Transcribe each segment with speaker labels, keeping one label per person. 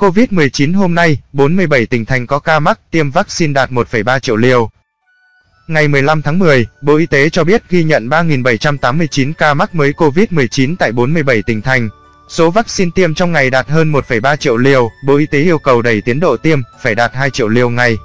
Speaker 1: COVID-19 hôm nay, 47 tỉnh thành có ca mắc, tiêm vaccine đạt 1,3 triệu liều. Ngày 15 tháng 10, Bộ Y tế cho biết ghi nhận 3.789 ca mắc mới COVID-19 tại 47 tỉnh thành. Số vaccine tiêm trong ngày đạt hơn 1,3 triệu liều, Bộ Y tế yêu cầu đẩy tiến độ tiêm, phải đạt 2 triệu liều ngày.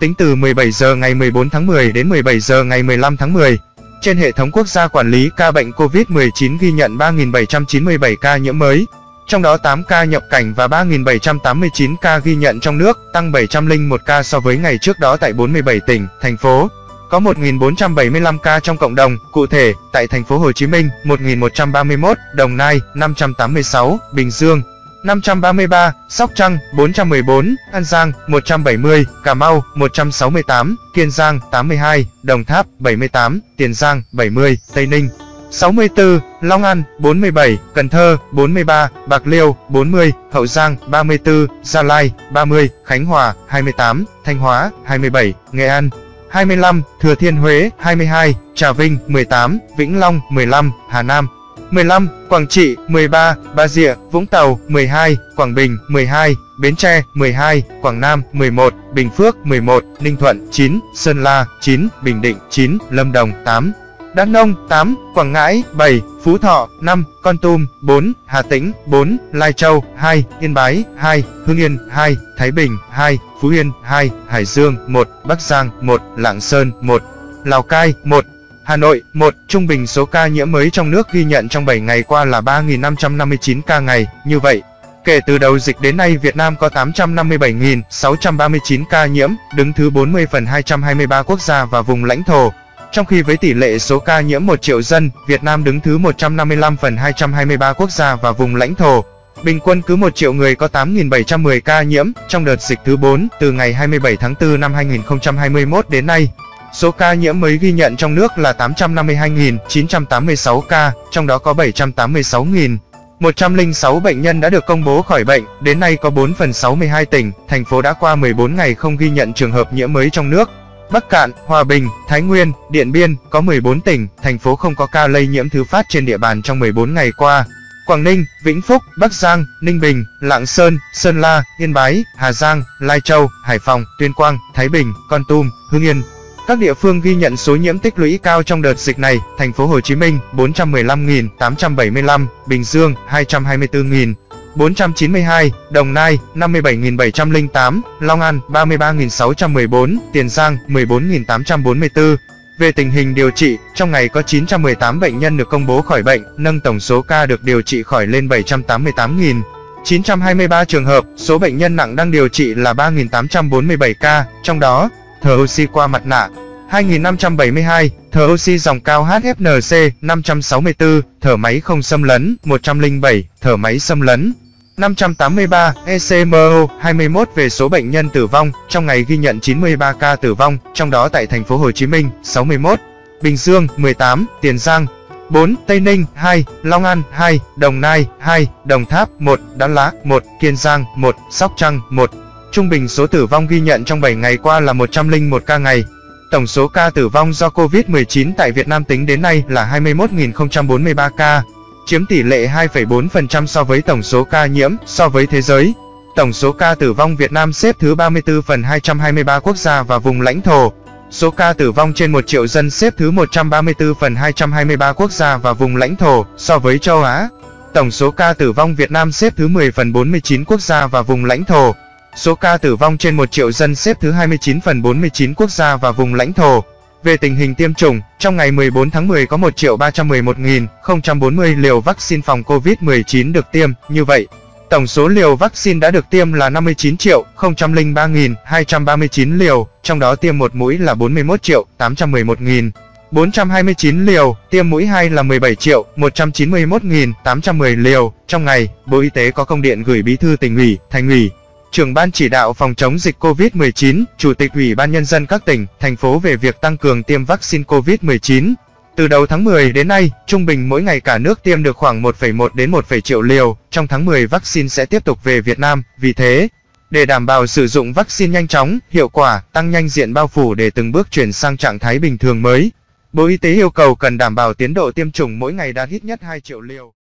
Speaker 1: Tính từ 17 giờ ngày 14 tháng 10 đến 17 giờ ngày 15 tháng 10, trên hệ thống quốc gia quản lý ca bệnh COVID-19 ghi nhận 3.797 ca nhiễm mới, trong đó 8 ca nhập cảnh và 3.789 ca ghi nhận trong nước, tăng 701 ca so với ngày trước đó tại 47 tỉnh, thành phố. Có 1.475 ca trong cộng đồng, cụ thể, tại thành phố Hồ Chí Minh, 1.131, Đồng Nai, 586, Bình Dương, 533, Sóc Trăng, 414, An Giang, 170, Cà Mau, 168, Kiên Giang, 82, Đồng Tháp, 78, Tiền Giang, 70, Tây Ninh, 64, Long An, 47, Cần Thơ, 43, Bạc Liêu, 40, Hậu Giang, 34, Gia Lai, 30, Khánh Hòa, 28, Thanh Hóa, 27, Nghệ An, 25, Thừa Thiên Huế, 22, Trà Vinh, 18, Vĩnh Long, 15, Hà Nam, 15, Quảng Trị, 13, Bà Rịa, Vũng Tàu, 12, Quảng Bình, 12, Bến Tre, 12, Quảng Nam, 11, Bình Phước, 11, Ninh Thuận, 9, Sơn La, 9, Bình Định, 9, Lâm Đồng, 8, Đắk Nông, 8, Quảng Ngãi, 7, Phú Thọ, 5, Kon Tum, 4, Hà Tĩnh, 4, Lai Châu, 2, Yên Bái, 2, Hưng Yên, 2, Thái Bình, 2, Phú Yên, 2, Hải Dương, 1, Bắc Giang, 1, Lạng Sơn, 1, Lào Cai, 1, Hà Nội, 1. Trung bình số ca nhiễm mới trong nước ghi nhận trong 7 ngày qua là 3.559 ca ngày. Như vậy, kể từ đầu dịch đến nay, Việt Nam có 857.639 ca nhiễm, đứng thứ 40 phần 223 quốc gia và vùng lãnh thổ. Trong khi với tỷ lệ số ca nhiễm 1 triệu dân, Việt Nam đứng thứ 155 phần 223 quốc gia và vùng lãnh thổ. Bình quân cứ 1 triệu người có 8.710 ca nhiễm. Trong đợt dịch thứ 4, từ ngày 27 tháng 4 năm 2021 đến nay, số ca nhiễm mới ghi nhận trong nước là 852.986 ca, trong đó có 786.106 bệnh nhân đã được công bố khỏi bệnh. Đến nay có 4 phần 62 tỉnh, thành phố đã qua 14 ngày không ghi nhận trường hợp nhiễm mới trong nước. Bắc Kạn, Hòa Bình, Thái Nguyên, Điện Biên có 14 tỉnh, thành phố không có ca lây nhiễm thứ phát trên địa bàn trong 14 ngày qua. Quảng Ninh, Vĩnh Phúc, Bắc Giang, Ninh Bình, Lạng Sơn, Sơn La, Yên Bái, Hà Giang, Lai Châu, Hải Phòng, Tuyên Quang, Thái Bình, Kon Tum, Hưng Yên. Các địa phương ghi nhận số nhiễm tích lũy cao trong đợt dịch này: Thành phố Hồ Chí Minh 415.875, Bình Dương 224.492, Đồng Nai 57.708, Long An 33.614, Tiền Giang 14.844. Về tình hình điều trị, trong ngày có 918 bệnh nhân được công bố khỏi bệnh, nâng tổng số ca được điều trị khỏi lên 788.923 trường hợp. Số bệnh nhân nặng đang điều trị là 3.847 ca, trong đó thở oxy qua mặt nạ 2.572, thở oxy dòng cao HFNC 564, thở máy không xâm lấn 107, thở máy xâm lấn 583, ECMO 21. Về số bệnh nhân tử vong, trong ngày ghi nhận 93 ca tử vong, trong đó tại thành phố Hồ Chí Minh 61, Bình Dương 18, Tiền Giang 4, Tây Ninh 2, Long An 2, Đồng Nai 2, Đồng Tháp 1, Đắk Lắk 1, Kiên Giang 1, Sóc Trăng 1. Trung bình số tử vong ghi nhận trong 7 ngày qua là 101 ca ngày. Tổng số ca tử vong do COVID-19 tại Việt Nam tính đến nay là 21.043 ca, chiếm tỷ lệ 2,4% so với tổng số ca nhiễm. So với thế giới, tổng số ca tử vong Việt Nam xếp thứ 34 phần 223 quốc gia và vùng lãnh thổ. Số ca tử vong trên 1 triệu dân xếp thứ 134 phần 223 quốc gia và vùng lãnh thổ. So với châu Á, tổng số ca tử vong Việt Nam xếp thứ 10 phần 49 quốc gia và vùng lãnh thổ. Số ca tử vong trên 1 triệu dân xếp thứ 29 phần 49 quốc gia và vùng lãnh thổ. Về tình hình tiêm chủng, trong ngày 14 tháng 10 có 1.311.040 liều vaccine phòng COVID-19 được tiêm. Như vậy, tổng số liều vaccine đã được tiêm là 59.003.239 liều, trong đó tiêm một mũi là 41.811.429 liều, tiêm mũi 2 là 17.191.810 liều. Trong ngày, Bộ Y tế có công điện gửi Bí thư Tỉnh ủy, Thành ủy, Trưởng ban chỉ đạo phòng chống dịch COVID-19, Chủ tịch Ủy ban Nhân dân các tỉnh, thành phố về việc tăng cường tiêm vaccine COVID-19. Từ đầu tháng 10 đến nay, trung bình mỗi ngày cả nước tiêm được khoảng 1,1 đến 1,1 triệu liều. Trong tháng 10 vaccine sẽ tiếp tục về Việt Nam. Vì thế, để đảm bảo sử dụng vaccine nhanh chóng, hiệu quả, tăng nhanh diện bao phủ để từng bước chuyển sang trạng thái bình thường mới, Bộ Y tế yêu cầu cần đảm bảo tiến độ tiêm chủng mỗi ngày đạt ít nhất 2 triệu liều.